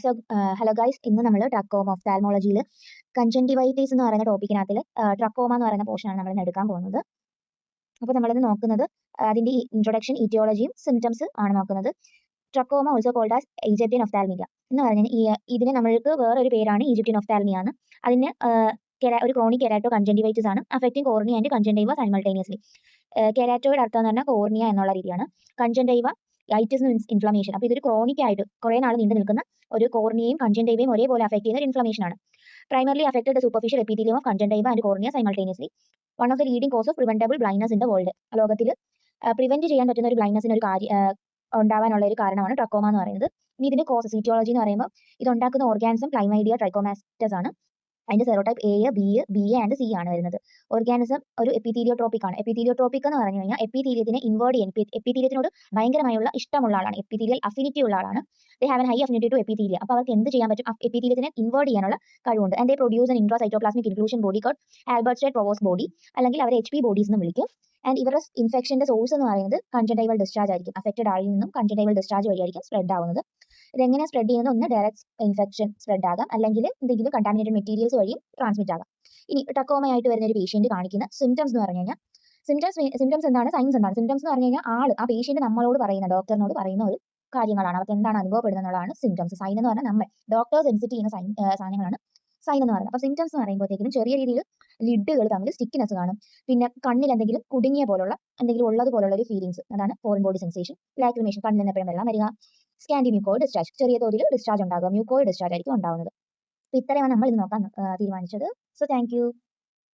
So hello guys, ഇന്ന് നമ്മൾ trachoma ഒഫ്താൽമോളജിയിൽ conjunctivitis എന്ന് പറയുന്ന ടോപ്പിക്കിനകത്തിൽ ട്രക്കോമ എന്ന് പറയുന്ന പോർഷനാണ് നമ്മൾ എടുക്കാൻ പോകുന്നത്. അപ്പോൾ നമ്മളിന്ന് നോക്കുന്നത് അതിന്റെ ഇൻട്രൊഡക്ഷൻ, ഇറ്റിയോളജിയും സിംറ്റംസ് ആണ് നോക്കുന്നത്. Trachoma also called as Egyptian ophthalmia എന്ന് പറഞ്ഞാൽ ഇതിന് നമ്മൾക്ക് വേറൊരു പേരാണ് ഈജിപ്ഷ്യൻ ഒഫ്താൽമിയ എന്ന്. അതിന് ഒരു ക്രോണിക് കെരാറ്റോ കൺജങ്ക്റ്റിവൈറ്റിസ് ആണ് affecting cornea and conjunctiva simultaneously. കെരാറ്റോയുടെ അർത്ഥം എന്ന് പറഞ്ഞാൽ കോർണിയ എന്നുള്ള രീതിയാണ്. Conjunctivitis means inflammation. അപ്പോൾ ഇതൊരു ക്രോണിക് ആയിട്ട് കുറേ നാൾ നീണ്ടു നിൽക്കുന്ന ഒരു കോർണിയയും കൺജങ്ക്റ്റൈവയും ഒരേപോലെ അഫക്ട് ചെയ്യുന്ന ഒരു ഇൻഫ്ലമേഷൻ ആണ്. Primarily affected the superficial epithelium of conjunctiva and cornea simultaneously. One of the leading cause of preventable blindness in the world. ലോകത്തിൽ പ്രിവെന്റ് ചെയ്യാൻ പറ്റുന്ന ഒരു ബ്ലൈൻഡ്നസിന് ഒരു ഉണ്ടാവാനുള്ള ഒരു കാരണമാണ് ട്രക്കോമ എന്ന് പറയുന്നത്. ഇനി ഇതിന്റെ കോസസ്, ഇറ്റിയോളജി എന്ന് പറയുമ്പോൾ ഇതുണ്ടാക്കുന്ന ഓർഗാനിസം ക്ലൈമൈഡിയ ട്രൈക്കോമാസ്റ്റസ് ആണ്. അതിന്റെ സെറോടൈപ്പ് ബി എ ആൻഡ് സി ആണ് വരുന്നത്. ഓർഗാനിസം ഒരു എപ്പിത്തീലിയോട്രോപിക് ആണ്. എപ്പിത്തീലിയോട്രോപിക് എന്ന് പറഞ്ഞു കഴിഞ്ഞാൽ എപ്പിത്തീലിയത്തിനെ ഇൻവേർഡ് ചെയ്യാൻ, എപ്പിത്തീലിയത്തിനോട് ഭയങ്കരമായുള്ള ഇഷ്ടമുള്ള ആളാണ്, എപ്പിത്തീലിയൽ അഫിനിറ്റി ഉള്ള ആളാണ്. They have an high affinity to epithelia. അപ്പോൾ അവർക്ക് എന്ത് ചെയ്യാൻ പറ്റും? എപ്പിത്തീലിയത്തിനെ ഇൻവേർഡ് ചെയ്യാനുള്ള കഴിവുണ്ട്. And they produce an intracytoplasmic inclusion body called Halberstaedter Prowazek body, അല്ലെങ്കിൽ അവർ HP ബോഡീസ് എന്ന് വിളിക്കും. ആൻഡ് ഇവരുടെ ഇൻഫെക്ഷന്റെ സോഴ്സ് എന്ന് പറയുന്നത് കൺജങ്ക്റ്റൈവൽ ഡിസ്ചാർജ് ആയിരിക്കും. അഫക്റ്റഡ് ആളിൽ നിന്നും കൺജങ്ക്റ്റൈവൽ ഡിസ്ചാർജ് വഴിയായിരിക്കും സ്പ്രെഡ് ആവുന്നത്. ഇതെങ്ങനെ സ്പ്രെഡ് ചെയ്യുന്നത്? ഒന്ന് ഡയറക്റ്റ് ഇൻഫെക്ഷൻ സ്പ്രെഡ് ആകാം, അല്ലെങ്കിൽ എന്തെങ്കിലും കണ്ടാമിനേറ്റഡ് മെറ്റീരിയൽസ് വഴിയും ട്രാൻസ്മിറ്റ് ആകാം. ഇനി ട്രക്കോമയായിട്ട് വരുന്ന ഒരു പേഷ്യന്റ് കാണിക്കുന്ന സിംറ്റംസ് എന്ന് പറഞ്ഞു കഴിഞ്ഞാൽ, സിംറ്റംസ് എന്താണ്, സൈൻസ് എന്താണ്? സിംറ്റംസ് എന്ന് പറഞ്ഞു കഴിഞ്ഞാൽ ആ പേഷ്യന്റ് നമ്മളോട് പറയുന്ന, ഡോക്ടറിനോട് പറയുന്ന ഒരു കാര്യങ്ങളാണ്, അവർക്ക് എന്താണ് അനുഭവപ്പെടുന്നത് എന്നുള്ളതാണ് സിംറ്റംസ്. സൈൻ എന്ന് പറഞ്ഞാൽ നമ്മൾ ഡോക്ടേഴ്സ് സെൻസിറ്റ് ചെയ്യുന്ന സാധനങ്ങളാണ് സൈൻ എന്ന് പറയുന്നത്. അപ്പോൾ സിംറ്റംസ് എന്ന് പറയുമ്പോഴത്തേക്കും ചെറിയ രീതിയിൽ ലിഡുകൾ തമ്മിൽ സ്റ്റിക്കിനെസ് കാണും. പിന്നെ കണ്ണിൽ എന്തെങ്കിലും കുടുങ്ങിയ പോലുള്ള എന്തെങ്കിലും ഉള്ളത് പോലുള്ള ഒരു ഫീലിംഗ്സ്, അതാണ് ഫോറിൻ ബോഡി സെൻസേഷൻ. ലാക്രിമേഷൻ, കണ്ണിൽ നിന്ന് എപ്പോഴും വെള്ളം വരിക. സ്കാൻഡി മ്യൂക്കോയിഡ് ഡിസ്ചാർജ്, ചെറിയ തോതിൽ ഡിസ്ചാർജ് ഉണ്ടാകുക, മ്യൂക്കോയിഡ് ഡിസ്ചാർജ് ആയിരിക്കും ഉണ്ടാവുന്നത്. അപ്പോൾ ഇത്രയാണ് നമ്മൾ ഇത് നോക്കാൻ തീരുമാനിച്ചത്. So thank you.